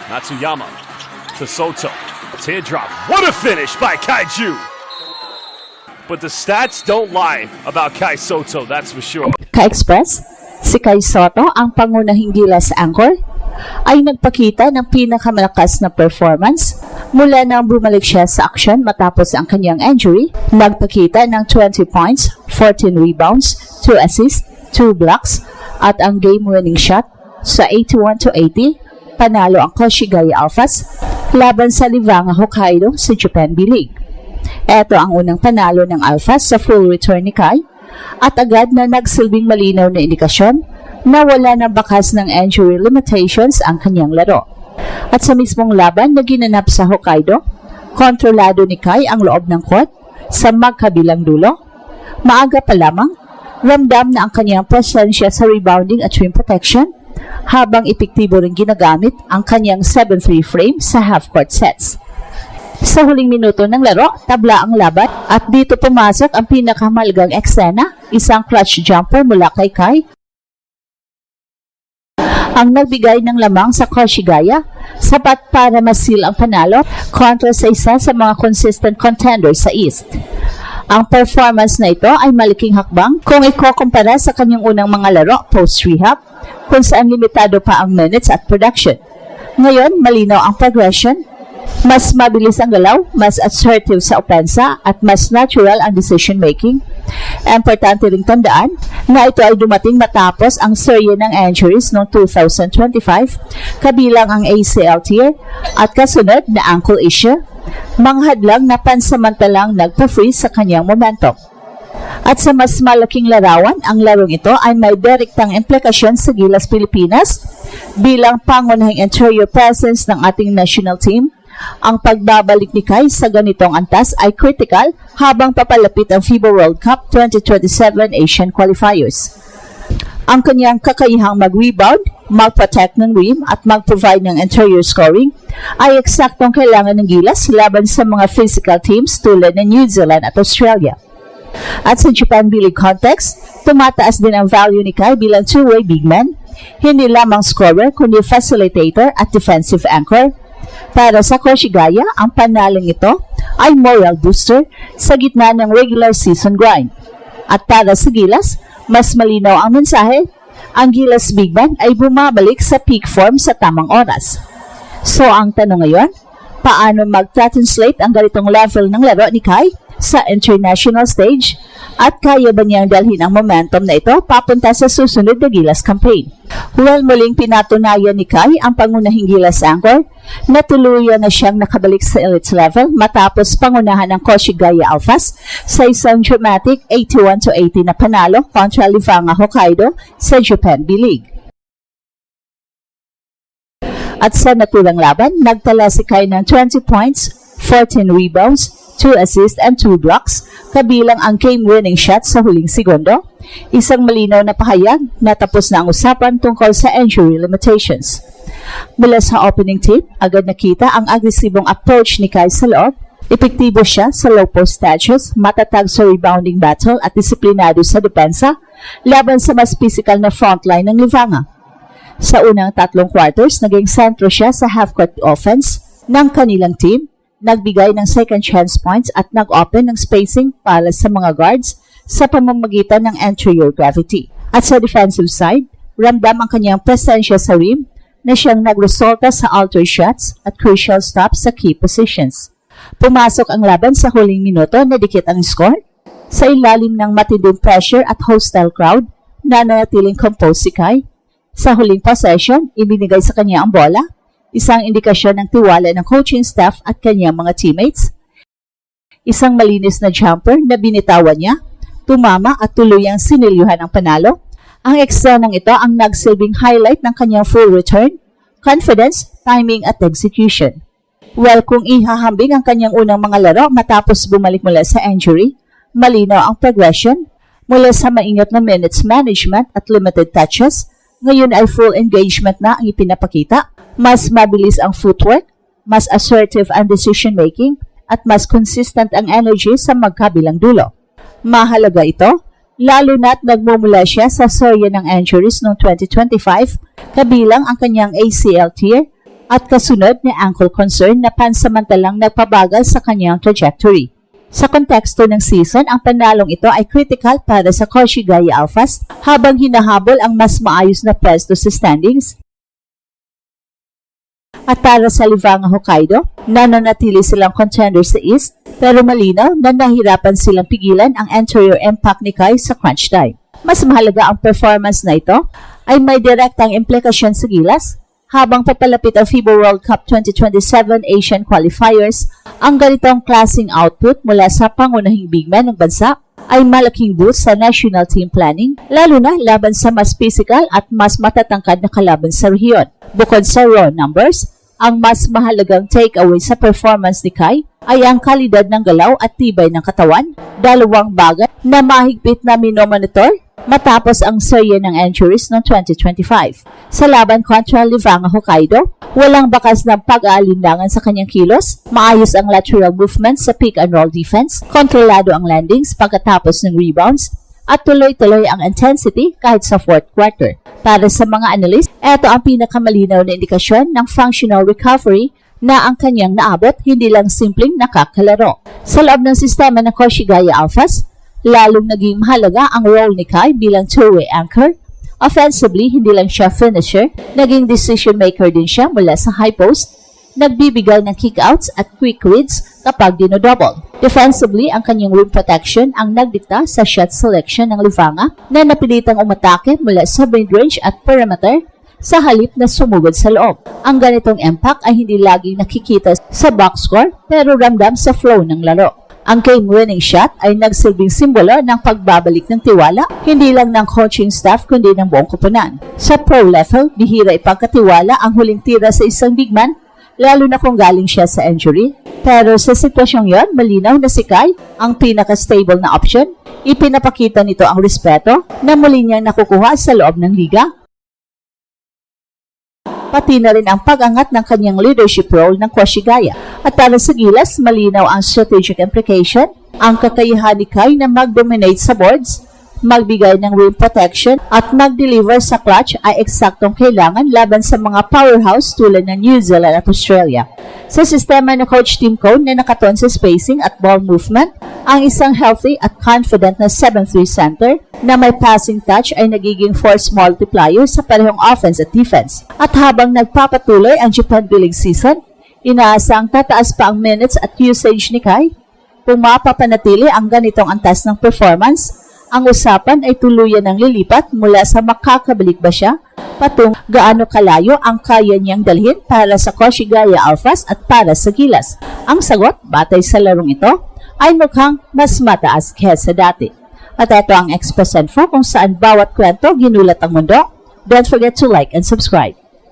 Matsuyama to Soto. Teardrop. What a finish by Kaiju! But the stats don't lie about Kai Soto, that's for sure. Ka-Express, si Kai Soto, ang pangunahing gilas anchor, ay nagpakita ng pinakamalakas na performance mula nang bumalik siya sa aksyon matapos ang kanyang injury. Nagpakita ng 20 points, 14 rebounds, 2 assists, 2 blocks, at ang game-winning shot sa 81-80. Panalo ang Koshigaya Alphas laban sa Livanga Hokkaido sa Japan B-League. Ito ang unang panalo ng Alphas sa full return ni Kai at agad na nagsilbing malinaw na indikasyon na wala na bakas ng injury limitations ang kanyang laro. At sa mismong laban na ginanap sa Hokkaido, kontrolado ni Kai ang loob ng court sa magkabilang dulo. Maaga pa lamang, ramdam na ang kanyang presensya sa rebounding at rim protection habang epektibo rin ginagamit ang kanyang 7-3 frame sa half-court sets. Sa huling minuto ng laro, tabla ang laban at dito pumasok ang pinakamahalagang eksena, isang clutch jumper mula kay Kai ang nagbigay ng lamang sa Koshigaya, sapat para masil ang panalo kontra sa isa sa mga consistent contenders sa East. Ang performance na ito ay malaking hakbang kung ikukumpara sa kanyang unang mga laro post-rehab, kung saan limitado pa ang minutes at production. Ngayon, malinaw ang progression, mas mabilis ang galaw, mas assertive sa opensa, at mas natural ang decision-making. Importante ring tandaan na ito ay dumating matapos ang serye ng injuries noong 2025, kabilang ang ACL tear at kasunod na ankle issue, manghadlang na pansamantalang nagpa-freeze sa kanyang momentum. At sa mas malaking larawan, ang larong ito ay may direktang implikasyon sa Gilas Pilipinas bilang pangunahing interior presence ng ating national team. Ang pagbabalik ni Kai sa ganitong antas ay critical habang papalapit ang FIBA World Cup 2027 Asian Qualifiers. Ang kanyang kakayahang mag-rebound, mag-protect ng rim at mag-provide ng interior scoring ay eksaktong kailangan ng Gilas laban sa mga physical teams tulad ng New Zealand at Australia. At sa Japan B-League context, tumataas din ang value ni Kai bilang two-way big man, hindi lamang scorer kundi facilitator at defensive anchor. Para sa Koshigaya, ang panaling ito ay moral booster sa gitna ng regular season grind. At para sa Gilas, mas malinaw ang mensahe, ang Gilas Big Man ay bumabalik sa peak form sa tamang oras. So ang tanong ngayon, paano mag-translate ang ganitong level ng laro ni Kai sa international stage at kaya ba niyang dalhin ang momentum na ito papunta sa susunod na Gilas campaign? Well, muling pinatunayan ni Kai ang pangunahing Gilas anchor na tuluyan na siyang nakabalik sa elite level matapos pangunahan ng Koshigaya Alphas sa isang dramatic 81-80 na panalo kontra Livanga Hokkaido sa Japan B-League. At sa naturang laban, nagtala si Kai ng 20 points, 14 rebounds, 2 assists and 2 blocks, kabilang ang game-winning shot sa huling segundo. Isang malinaw na pahayag na tapos na ang usapan tungkol sa injury limitations. Mula sa opening tip, agad nakita ang agresibong approach ni Kai sa loob. Epektibo siya sa low post touches, matatag sa rebounding battle at disiplinado sa depensa laban sa mas physical na frontline ng Livanga. Sa unang 3 quarters, naging sentro siya sa half-court offense ng kanilang team, nagbigay ng second chance points at nag-open ng spacing para sa mga guards sa pamamagitan ng anterior gravity. At sa defensive side, ramdam ang kanyang presensya sa rim na siyang nagresulta sa alter shots at crucial stops sa key positions. Pumasok ang laban sa huling minuto na dikit ang score. Sa ilalim ng matinding pressure at hostile crowd, nananatiling composed si Kai. Sa huling possession, ibinigay sa kanya ang bola, isang indikasyon ng tiwala ng coaching staff at kanyang mga teammates. Isang malinis na jumper na binitawan niya, tumama at tuluyang sinilyuhan ang panalo. Ang ekstranang ito ang nagsilbing highlight ng kanyang full return, confidence, timing at execution. Well, kung ihahambing ang kanyang unang mga laro matapos bumalik mula sa injury, malinaw ang progression mula sa maingat na minutes management at limited touches. Ngayon ay full engagement na ang ipinapakita. Mas mabilis ang footwork, mas assertive ang decision-making, at mas consistent ang energy sa magkabilang dulo. Mahalaga ito, lalo na't nagmumula siya sa serye ng injuries noong 2025, kabilang ang kanyang ACL tear at kasunod ni ankle concern na pansamantalang nagpabagal sa kanyang trajectory. Sa konteksto ng season, ang panalong ito ay critical para sa Koshigaya Alphas habang hinahabol ang mas maayos na pwesto sa standings. At para sa Livanga Hokkaido, nananatili silang contender sa East pero malinaw na nahirapan silang pigilan ang anterior impact ni Kai sa crunch time. Mas mahalaga ang performance na ito ay may direktang implikasyon sa gilas. Habang papalapit ang FIBA World Cup 2027 Asian Qualifiers, ang ganitong klaseng output mula sa pangunahing big man ng bansa ay malaking boost sa national team planning, lalo na laban sa mas physical at mas matatangkad na kalaban sa rehiyon. Bukod sa raw numbers, ang mas mahalagang takeaway sa performance ni Kai ay ang kalidad ng galaw at tibay ng katawan, dalawang bagay na mahigpit na minomonitor matapos ang serye ng injuries noong 2025. Sa laban kontra Livanga Hokkaido, walang bakas ng pag-aalinlangan sa kanyang kilos, maayos ang lateral movement sa pick and roll defense, kontrolado ang landings pagkatapos ng rebounds, at tuloy-tuloy ang intensity kahit sa fourth quarter. Para sa mga analyst, ito ang pinakamalinaw na indikasyon ng functional recovery na ang kanyang naabot, hindi lang simpleng nakakalaro. Sa loob ng sistema ng Koshigaya Alphas, lalong naging mahalaga ang role ni Kai bilang two-way anchor. Offensively, hindi lang siya finisher, naging decision maker din siya mula sa high post, nagbibigay ng kickouts at quick reads kapag dinodouble. Defensively, ang kanyang rim protection ang nagdikta sa shot selection ng Livanga na napilitang umatake mula sa mid-range at perimeter sa halip na sumugod sa loob. Ang ganitong impact ay hindi laging nakikita sa box score pero ramdam sa flow ng laro. Ang game-winning shot ay nagsilbing simbolo ng pagbabalik ng tiwala, hindi lang ng coaching staff kundi ng buong koponan. Sa pro level, bihira ipagkatiwala ang huling tira sa isang big man, lalo na kung galing siya sa injury. Pero sa sitwasyong yon, malinaw na si Kai ang pinaka-stable na option. Ipinapakita nito ang respeto na muli niyang nakukuha sa loob ng liga. Pati na rin ang pag-angat ng kanyang leadership role ng Koshigaya. At para sa gilas, malinaw ang strategic implication, ang kakayahan ni Kai na mag-dominate sa boards, magbigay ng rim protection at mag-deliver sa clutch ay eksaktong kailangan laban sa mga powerhouse tulad ng New Zealand at Australia. Sa sistema ng Coach Tim Cone na nakaton sa spacing at ball movement, ang isang healthy at confident na 7-3 center na may passing touch ay nagiging force multiplier sa parehong offense at defense. At habang nagpapatuloy ang Japan Billing season, inaasang tataas pa ang minutes at usage ni Kai. Kung mapapanatili ang ganitong antas ng performance, ang usapan ay tuluyan ng lilipat mula sa makakabalik ba siya patung gaano kalayo ang kaya niyang dalhin para sa Koshigaya Alphas at para sa gilas. Ang sagot, batay sa larong ito, ay mukhang mas mataas kesa dati. At ito ang Express Info kung saan bawat kwento ginulat ang mundo. Don't forget to like and subscribe.